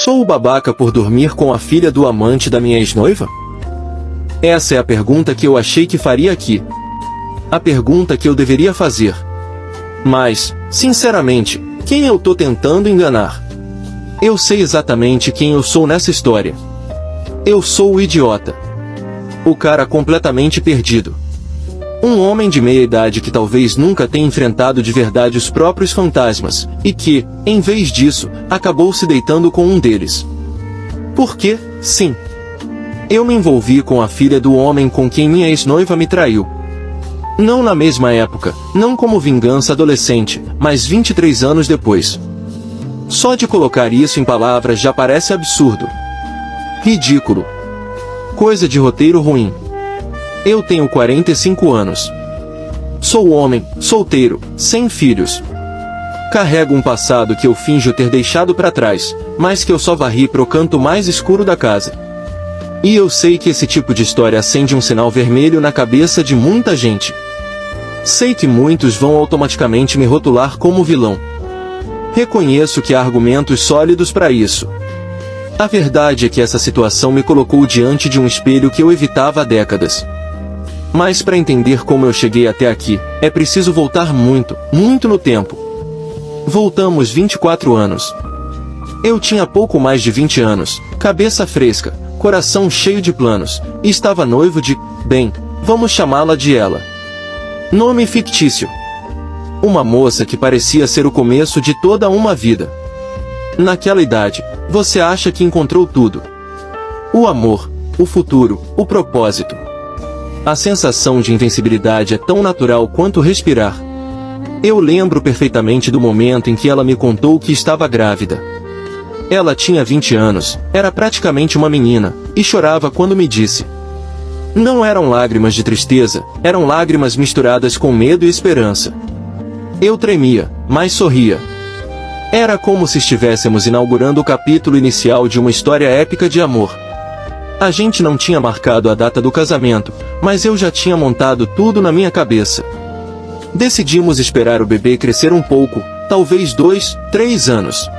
Sou o babaca por dormir com a filha do amante da minha ex-noiva? Essa é a pergunta que eu achei que faria aqui. A pergunta que eu deveria fazer. Mas, sinceramente, quem eu tô tentando enganar? Eu sei exatamente quem eu sou nessa história. Eu sou o idiota. O cara completamente perdido. Um homem de meia idade que talvez nunca tenha enfrentado de verdade os próprios fantasmas, e que, em vez disso, acabou se deitando com um deles. Porque, sim, eu me envolvi com a filha do homem com quem minha ex-noiva me traiu. Não na mesma época, não como vingança adolescente, mas 23 anos depois. Só de colocar isso em palavras já parece absurdo. Ridículo. Coisa de roteiro ruim. Eu tenho 45 anos. Sou homem, solteiro, sem filhos. Carrego um passado que eu finjo ter deixado para trás, mas que eu só varri pro canto mais escuro da casa. E eu sei que esse tipo de história acende um sinal vermelho na cabeça de muita gente. Sei que muitos vão automaticamente me rotular como vilão. Reconheço que há argumentos sólidos para isso. A verdade é que essa situação me colocou diante de um espelho que eu evitava há décadas. Mas para entender como eu cheguei até aqui, é preciso voltar muito, muito no tempo. Voltamos 24 anos. Eu tinha pouco mais de 20 anos, cabeça fresca, coração cheio de planos, e estava noivo de, bem, vamos chamá-la de ela. Nome fictício. Uma moça que parecia ser o começo de toda uma vida. Naquela idade, você acha que encontrou tudo. O amor, o futuro, o propósito. A sensação de invencibilidade é tão natural quanto respirar. Eu lembro perfeitamente do momento em que ela me contou que estava grávida. Ela tinha 20 anos, era praticamente uma menina, e chorava quando me disse. Não eram lágrimas de tristeza, eram lágrimas misturadas com medo e esperança. Eu tremia, mas sorria. Era como se estivéssemos inaugurando o capítulo inicial de uma história épica de amor. A gente não tinha marcado a data do casamento, mas eu já tinha montado tudo na minha cabeça. Decidimos esperar o bebê crescer um pouco, talvez 2, 3 anos.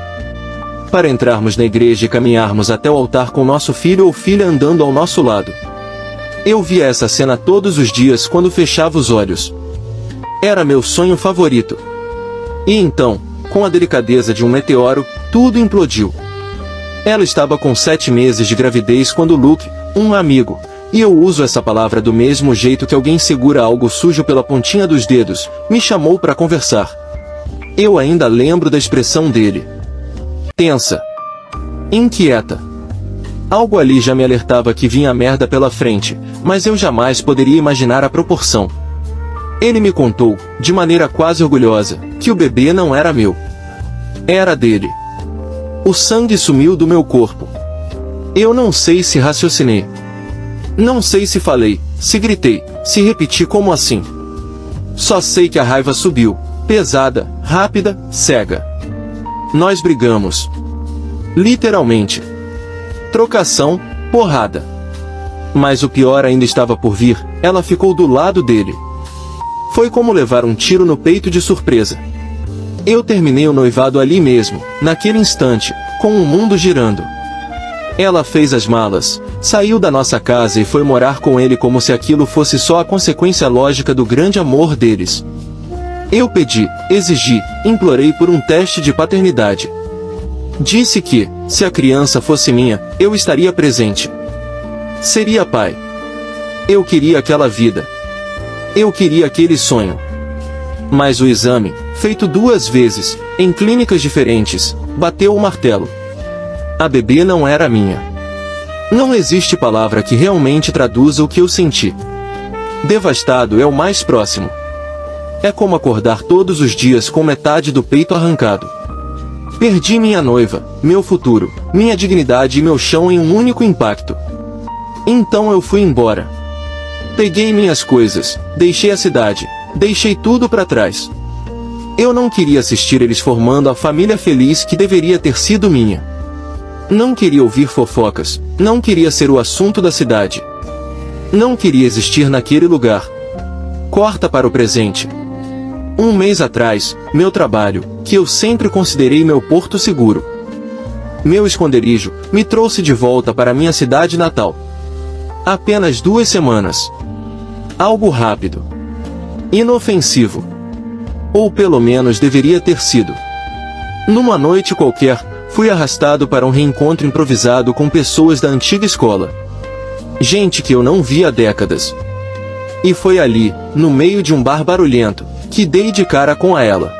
Para entrarmos na igreja e caminharmos até o altar com nosso filho ou filha andando ao nosso lado. Eu via essa cena todos os dias quando fechava os olhos. Era meu sonho favorito. E então, com a delicadeza de um meteoro, tudo implodiu. Ela estava com 7 meses de gravidez quando Luke, um amigo, e eu uso essa palavra do mesmo jeito que alguém segura algo sujo pela pontinha dos dedos, me chamou para conversar. Eu ainda lembro da expressão dele. Tensa. Inquieta. Algo ali já me alertava que vinha merda pela frente, mas eu jamais poderia imaginar a proporção. Ele me contou, de maneira quase orgulhosa, que o bebê não era meu. Era dele. O sangue sumiu do meu corpo. Eu não sei se raciocinei. Não sei se falei, se gritei, se repeti como assim. Só sei que a raiva subiu, pesada, rápida, cega. Nós brigamos. Literalmente. Trocação, porrada. Mas o pior ainda estava por vir, ela ficou do lado dele. Foi como levar um tiro no peito de surpresa. Eu terminei o noivado ali mesmo, naquele instante, com o mundo girando. Ela fez as malas, saiu da nossa casa e foi morar com ele como se aquilo fosse só a consequência lógica do grande amor deles. Eu pedi, exigi, implorei por um teste de paternidade. Disse que, se a criança fosse minha, eu estaria presente. Seria pai. Eu queria aquela vida. Eu queria aquele sonho. Mas o exame, feito 2 vezes, em clínicas diferentes, bateu o martelo. A bebê não era minha. Não existe palavra que realmente traduza o que eu senti. Devastado é o mais próximo. É como acordar todos os dias com metade do peito arrancado. Perdi minha noiva, meu futuro, minha dignidade e meu chão em um único impacto. Então eu fui embora. Peguei minhas coisas, deixei a cidade, deixei tudo para trás. Eu não queria assistir eles formando a família feliz que deveria ter sido minha. Não queria ouvir fofocas, não queria ser o assunto da cidade. Não queria existir naquele lugar. Corta para o presente. 1 mês atrás, meu trabalho, que eu sempre considerei meu porto seguro. Meu esconderijo me trouxe de volta para minha cidade natal. Apenas 2 semanas. Algo rápido. Inofensivo. Ou pelo menos deveria ter sido. Numa noite qualquer, fui arrastado para um reencontro improvisado com pessoas da antiga escola. Gente que eu não via há décadas. E foi ali, no meio de um bar barulhento, que dei de cara com ela.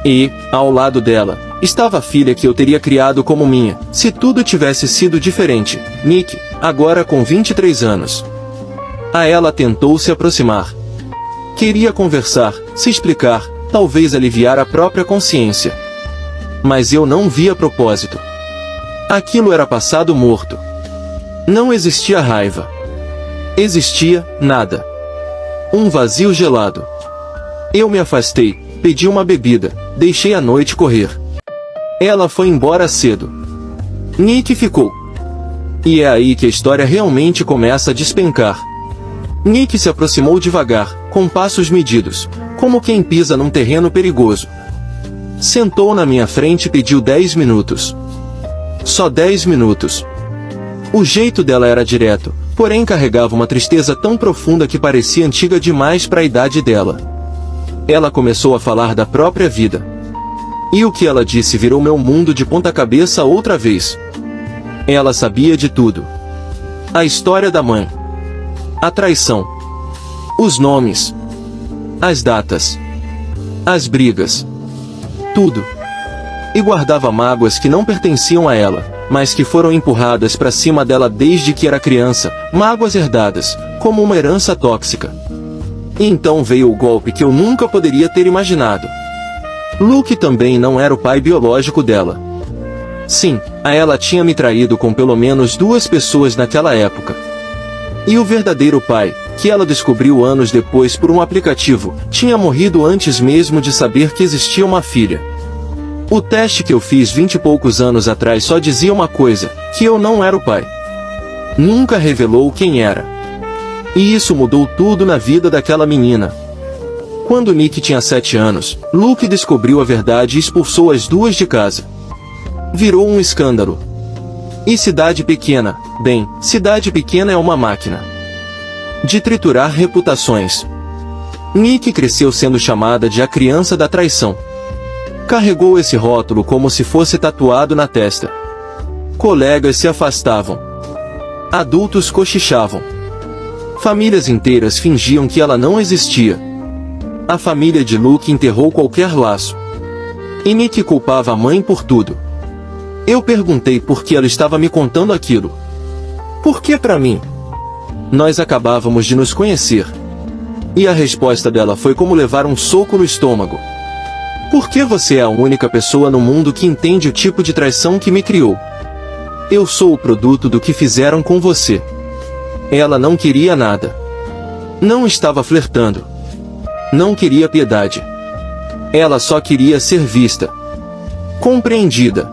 E, ao lado dela, estava a filha que eu teria criado como minha, se tudo tivesse sido diferente, Nick, agora com 23 anos. A ela tentou se aproximar. Queria conversar, se explicar, talvez aliviar a própria consciência. Mas eu não via propósito. Aquilo era passado morto. Não existia raiva. Existia nada. Um vazio gelado. Eu me afastei, pedi uma bebida, deixei a noite correr. Ela foi embora cedo. Nick ficou. E é aí que a história realmente começa a despencar. Nick se aproximou devagar, com passos medidos, como quem pisa num terreno perigoso. Sentou na minha frente e pediu 10 minutos. Só 10 minutos. O jeito dela era direto, porém carregava uma tristeza tão profunda que parecia antiga demais para a idade dela. Ela começou a falar da própria vida. E o que ela disse virou meu mundo de ponta cabeça outra vez. Ela sabia de tudo. A história da mãe. A traição. Os nomes. As datas. As brigas. Tudo. E guardava mágoas que não pertenciam a ela, mas que foram empurradas para cima dela desde que era criança, mágoas herdadas, como uma herança tóxica. E então veio o golpe que eu nunca poderia ter imaginado. Luke também não era o pai biológico dela. Sim, a ela tinha me traído com pelo menos 2 pessoas naquela época. E o verdadeiro pai, que ela descobriu anos depois por um aplicativo, tinha morrido antes mesmo de saber que existia uma filha. O teste que eu fiz 20 e poucos anos atrás só dizia uma coisa, que eu não era o pai. Nunca revelou quem era. E isso mudou tudo na vida daquela menina. Quando Nick tinha 7 anos, Luke descobriu a verdade e expulsou as 2 de casa. Virou um escândalo. E cidade pequena, bem, cidade pequena é uma máquina de triturar reputações. Nick cresceu sendo chamada de a criança da traição. Carregou esse rótulo como se fosse tatuado na testa. Colegas se afastavam. Adultos cochichavam. Famílias inteiras fingiam que ela não existia. A família de Luke enterrou qualquer laço. E Nick culpava a mãe por tudo. Eu perguntei por que ela estava me contando aquilo. Por que pra mim? Nós acabávamos de nos conhecer. E a resposta dela foi como levar um soco no estômago. Por que você é a única pessoa no mundo que entende o tipo de traição que me criou? Eu sou o produto do que fizeram com você. Ela não queria nada. Não estava flertando. Não queria piedade. Ela só queria ser vista. Compreendida.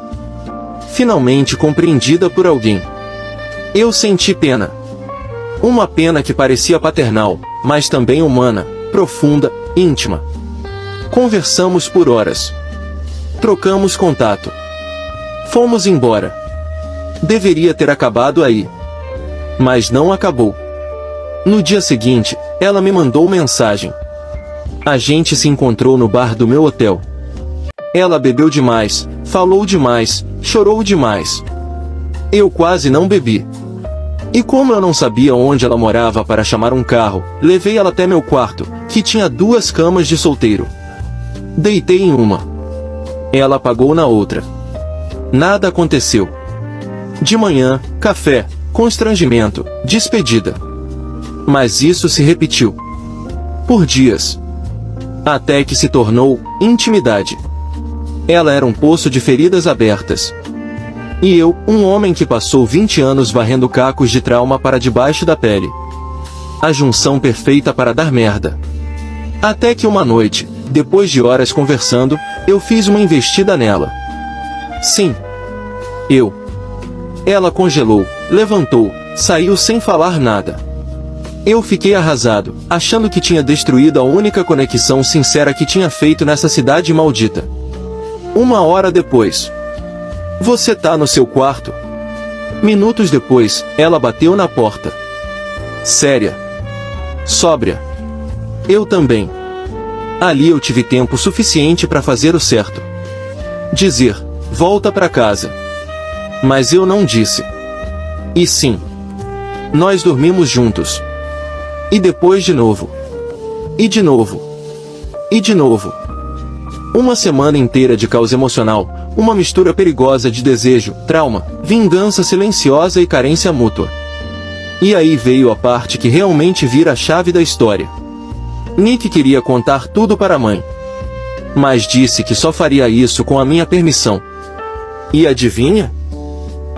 Finalmente compreendida por alguém. Eu senti pena. Uma pena que parecia paternal, mas também humana, profunda, íntima. Conversamos por horas. Trocamos contato. Fomos embora. Deveria ter acabado aí. Mas não acabou. No dia seguinte, ela me mandou mensagem. A gente se encontrou no bar do meu hotel. Ela bebeu demais, falou demais, chorou demais. Eu quase não bebi. E como eu não sabia onde ela morava para chamar um carro, levei ela até meu quarto, que tinha 2 camas de solteiro. Deitei em uma. Ela apagou na outra. Nada aconteceu. De manhã, café, constrangimento, despedida. Mas isso se repetiu. Por dias. Até que se tornou intimidade. Ela era um poço de feridas abertas. E eu, um homem que passou 20 anos varrendo cacos de trauma para debaixo da pele. A junção perfeita para dar merda. Até que uma noite, depois de horas conversando, eu fiz uma investida nela. Sim. Eu. Ela congelou, levantou, saiu sem falar nada. Eu fiquei arrasado, achando que tinha destruído a única conexão sincera que tinha feito nessa cidade maldita. 1 hora depois. Você tá no seu quarto? Minutos depois, ela bateu na porta. Séria. Sóbria. Eu também. Ali eu tive tempo suficiente para fazer o certo. Dizer, volta para casa. Mas eu não disse. E sim. Nós dormimos juntos. E depois de novo. E de novo. E de novo. Uma semana inteira de caos emocional, uma mistura perigosa de desejo, trauma, vingança silenciosa e carência mútua. E aí veio a parte que realmente vira a chave da história. Nick queria contar tudo para a mãe. Mas disse que só faria isso com a minha permissão. E adivinha?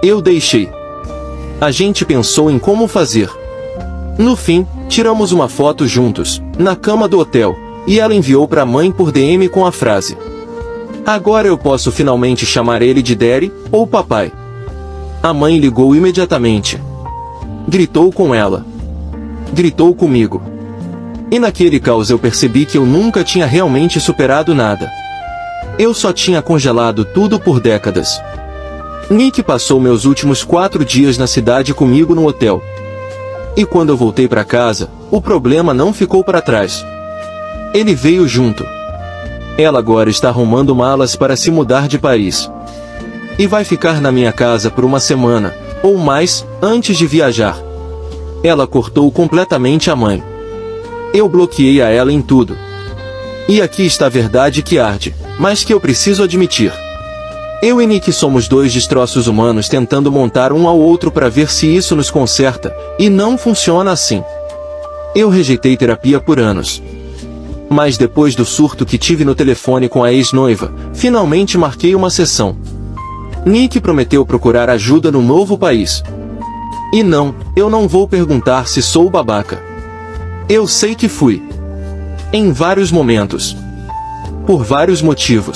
Eu deixei. A gente pensou em como fazer. No fim, tiramos uma foto juntos, na cama do hotel, e ela enviou para a mãe por DM com a frase: agora eu posso finalmente chamar ele de Daddy, ou papai. A mãe ligou imediatamente. Gritou com ela. Gritou comigo. E naquele caos eu percebi que eu nunca tinha realmente superado nada. Eu só tinha congelado tudo por décadas. Nick passou meus últimos 4 dias na cidade comigo no hotel. E quando eu voltei para casa, o problema não ficou para trás. Ele veio junto. Ela agora está arrumando malas para se mudar de país. E vai ficar na minha casa por uma semana, ou mais, antes de viajar. Ela cortou completamente a mãe. Eu bloqueei a ela em tudo. E aqui está a verdade que arde, mas que eu preciso admitir. Eu e Nick somos 2 destroços humanos tentando montar um ao outro para ver se isso nos conserta, e não funciona assim. Eu rejeitei terapia por anos. Mas depois do surto que tive no telefone com a ex-noiva, finalmente marquei uma sessão. Nick prometeu procurar ajuda no novo país. E não, eu não vou perguntar se sou babaca. Eu sei que fui. Em vários momentos. Por vários motivos.